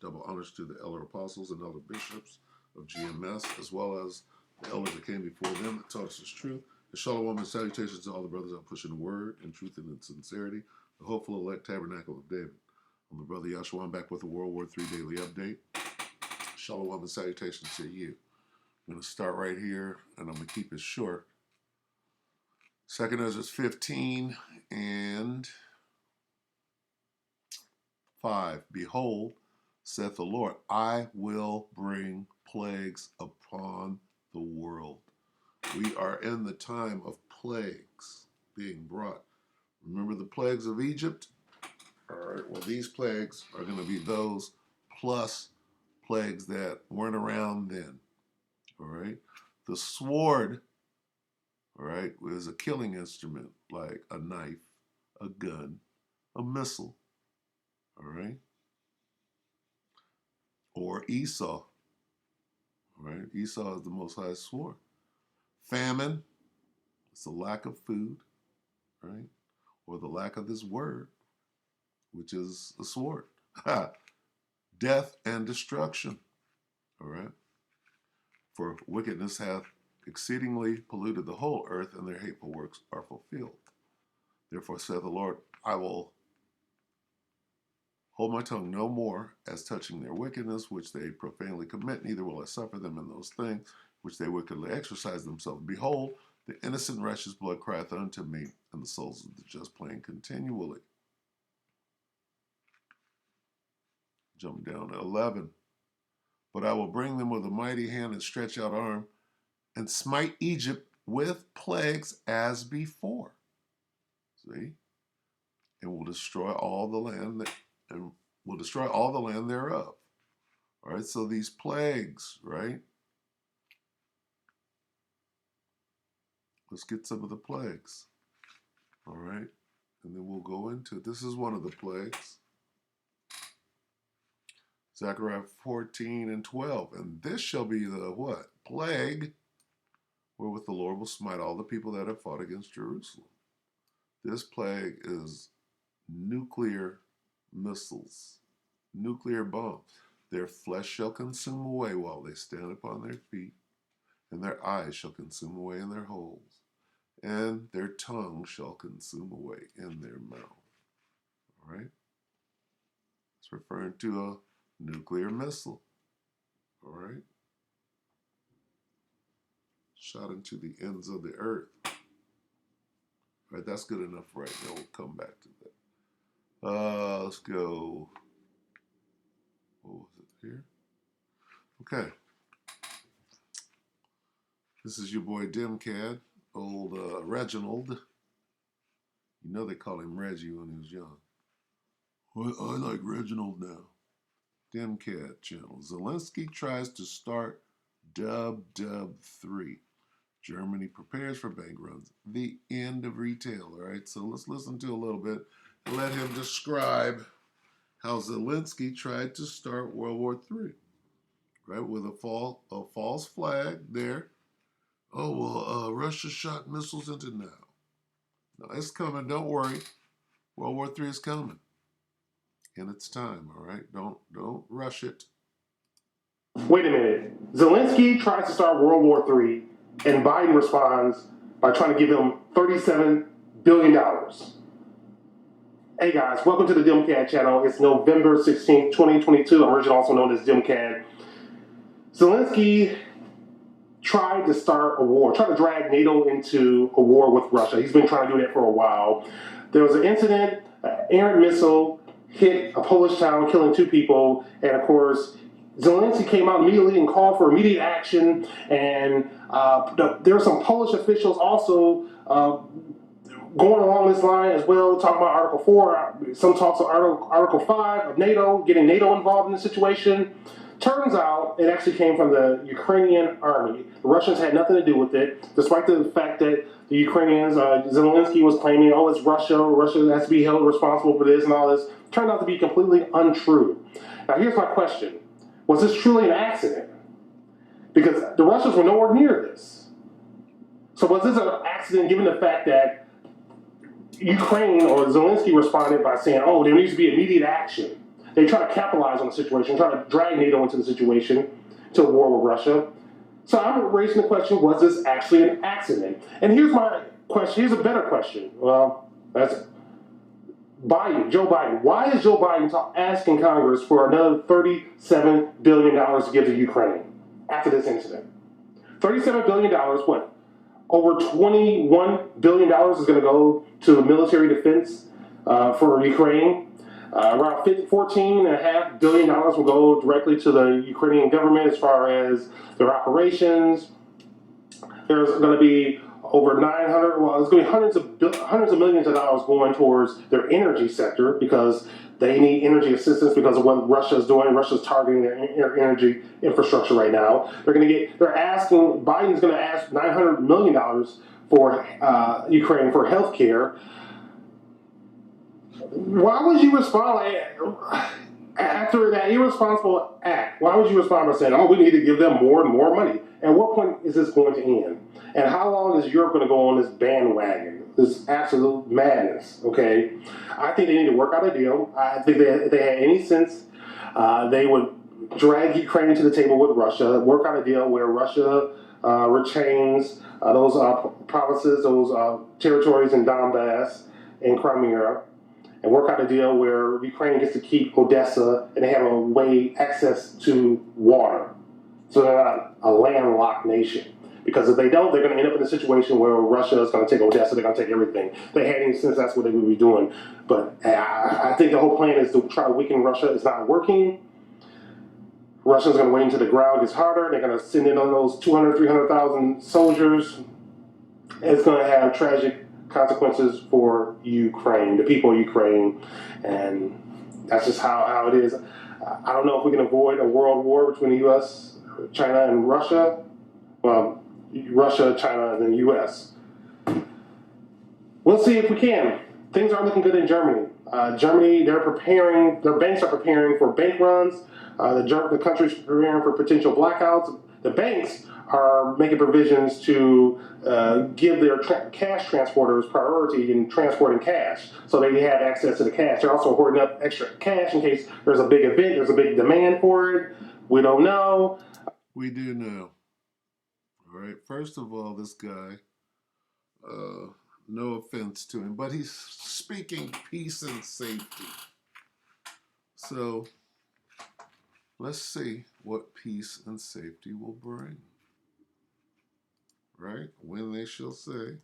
Double honors to the elder apostles and elder bishops of GMS, as well as the elders that came before them that taught us this truth. And shalom and salutations to all the brothers out pushing the word in truth and in sincerity, the hopeful elect tabernacle of David. I'm the brother Yahshua. I'm back with a WW3 Daily update. Shalom and salutations to you. I'm going to start right here, and I'm going to keep it short. 2 Ezra 15 and 5. Behold, saith the Lord, I will bring plagues upon the world. We are in the time of plagues being brought. Remember the plagues of Egypt? All right, well, these plagues are going to be those plus plagues that weren't around then. All right, the sword, all right, is a killing instrument like a knife, a gun, a missile. All right, or Esau. All right, Esau is the Most High's sword. Famine, it's the lack of food, right? Or the lack of this word, which is a sword. Death and destruction, all right? For wickedness hath exceedingly polluted the whole earth, and their hateful works are fulfilled. Therefore saith the Lord, I will hold my tongue no more as touching their wickedness, which they profanely commit, neither will I suffer them in those things which they wickedly exercise themselves. Behold, the innocent righteous blood crieth unto me, and the souls of the just plain continually. Jump down to 11. But I will bring them with a mighty hand and stretch out arm, and smite Egypt with plagues as before. See? And will destroy all the land thereof. All right, so these plagues, right? Let's get some of the plagues. All right, and then we'll go into it. This is one of the plagues. Zechariah 14 and 12. And this shall be the what? Plague wherewith the Lord will smite all the people that have fought against Jerusalem. This plague is nuclear missiles, nuclear bombs. Their flesh shall consume away while they stand upon their feet, and their eyes shall consume away in their holes, and their tongue shall consume away in their mouth. All right? It's referring to a nuclear missile. All right? Shot into the ends of the earth. All right, that's good enough right now. We'll come back to that. Let's go. What was it here? Okay. This is your boy Dimcad, old Reginald. You know they call him Reggie when he was young. Well, I like Reginald now. Dimcad channel. Zelensky tries to start WW3. Germany prepares for bank runs. The end of retail. All right, so let's listen to a little bit and let him describe how Zelensky tried to start World War III. Right, with a false flag there. Oh, well, Russia shot missiles into now. No, it's coming. Don't worry. World War III is coming. In its time, all right? Don't rush it. Wait a minute. Zelensky tries to start World War III, and Biden responds by trying to give him $37 billion. Hey guys, welcome to the Dimcad channel. It's November 16th, 2022. I'm originally also known as Dimcad. Zelensky tried to start a war, tried to drag NATO into a war with Russia. He's been trying to do that for a while. There was an incident, an errant missile hit a Polish town, killing 2 people, and of course, Zelensky came out immediately and called for immediate action, and there were some Polish officials also going along this line as well, talking about Article 4, some talks of Article 5 of NATO, getting NATO involved in the situation. Turns out it actually came from the Ukrainian army. The Russians had nothing to do with it, despite the fact that the Ukrainians, Zelensky was claiming, oh, it's Russia, Russia has to be held responsible for this and all this. Turned out to be completely untrue. Now here's my question. Was this truly an accident? Because the Russians were nowhere near this. So was this an accident given the fact that Ukraine or Zelensky responded by saying, oh, there needs to be immediate action? They try to capitalize on the situation, try to drag NATO into the situation, to a war with Russia. So I'm raising the question: was this actually an accident? And here's my question. Here's a better question. Well, that's Biden, Joe Biden. Why is Joe Biden asking Congress for another $37 billion to give to Ukraine after this incident? $37 billion, what? Over $21 billion is going to go to military defense for Ukraine. Around $14.5 billion will go directly to the Ukrainian government as far as their operations. There's going to be over 900, well, it's going to be hundreds of millions of dollars going towards their energy sector because they need energy assistance because of what Russia's doing. Russia's targeting their energy infrastructure right now. Biden's going to ask $900 million for Ukraine for health care. Why would you respond after that irresponsible act? Why would you respond by saying, "Oh, we need to give them more and more money"? At what point is this going to end? And how long is Europe going to go on this bandwagon? This absolute madness. Okay, I think they need to work out a deal. I think that if they had any sense, they would drag Ukraine to the table with Russia, work out a deal where Russia retains those provinces, those territories in Donbass and Crimea, and work out a deal where Ukraine gets to keep Odessa and they have a way access to water. So they're not a landlocked nation. Because if they don't, they're going to end up in a situation where Russia is going to take Odessa, they're going to take everything. They had any sense that's what they would be doing. But I think the whole plan is to try to weaken Russia. It's not working. Russia's going to wait until the ground gets harder. They're going to send in on those 200, 300,000 soldiers. It's going to have tragic consequences for Ukraine, the people of Ukraine, and that's just how it is. I don't know if we can avoid a world war between the U.S., China, and Russia. Well, Russia, China, and then the U.S. We'll see if we can. Things aren't looking good in Germany. Germany, their banks are preparing for bank runs. The country's preparing for potential blackouts. The banks are making provisions to give their cash transporters priority in transporting cash, so they have access to the cash. They're also hoarding up extra cash in case there's a big event, there's a big demand for it. We don't know. We do know. All right. First of all, this guy, no offense to him, but he's speaking peace and safety. So let's see what peace and safety will bring. Right? When they shall say.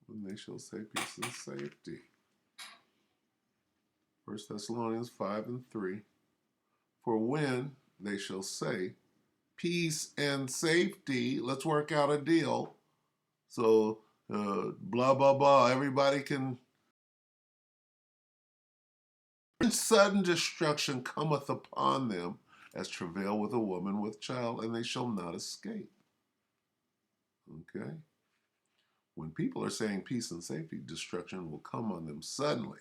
When they shall say peace and safety. 1 Thessalonians 5:3. For when they shall say peace and safety, let's work out a deal. So, blah, blah, blah, everybody can. Sudden destruction cometh upon them as travail with a woman with child, and they shall not escape. Okay? When people are saying peace and safety, destruction will come on them suddenly,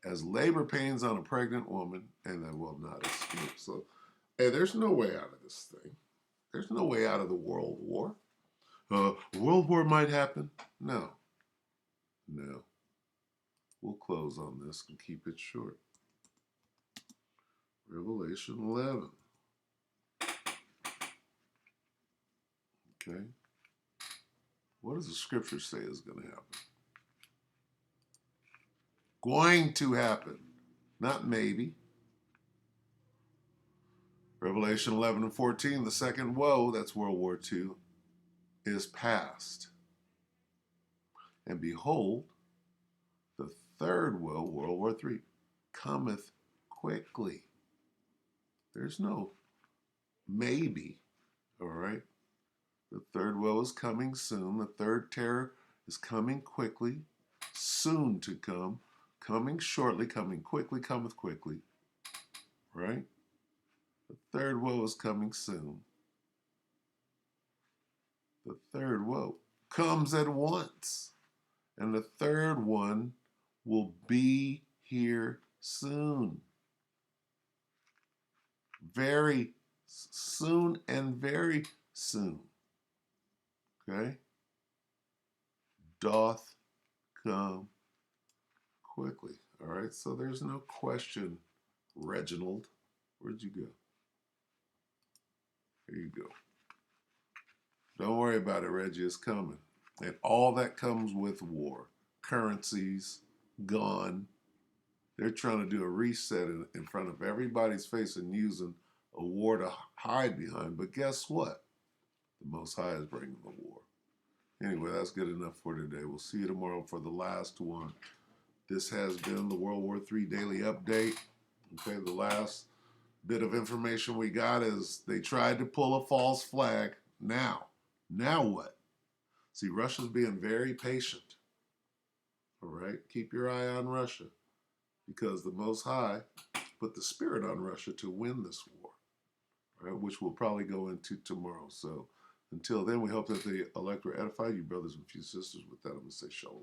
as labor pains on a pregnant woman, and they will not escape. So, hey, there's no way out of this thing. There's no way out of the world war. World war might happen. No. We'll close on this and keep it short. Revelation 11. Okay. What does the scripture say is going to happen? Going to happen, not maybe. Revelation 11:14, the second woe, that's World War II, is past. And behold, the third woe, World War III, cometh quickly. There's no maybe, all right? The third woe is coming soon. The third terror is coming quickly, soon to come, coming shortly, coming quickly, cometh quickly, right? The third woe is coming soon. The third woe comes at once. And the third one will be here soon. Very Soon and very soon. Okay? Doth come quickly. All right, so there's no question, Reginald. Where'd you go? There you go. Don't worry about it, Reggie. It's coming. And all that comes with war. Currencies gone. They're trying to do a reset in front of everybody's face and using a war to hide behind. But guess what? The Most High is bringing the war. Anyway, that's good enough for today. We'll see you tomorrow for the last one. This has been the World War III Daily Update. Okay, the last bit of information we got is they tried to pull a false flag. Now what? See, Russia's being very patient. All right, keep your eye on Russia because the Most High put the spirit on Russia to win this war, right? Which we'll probably go into tomorrow. So until then, we hope that the elect were edified. You brothers and few sisters, with that, I'm going to say shalom.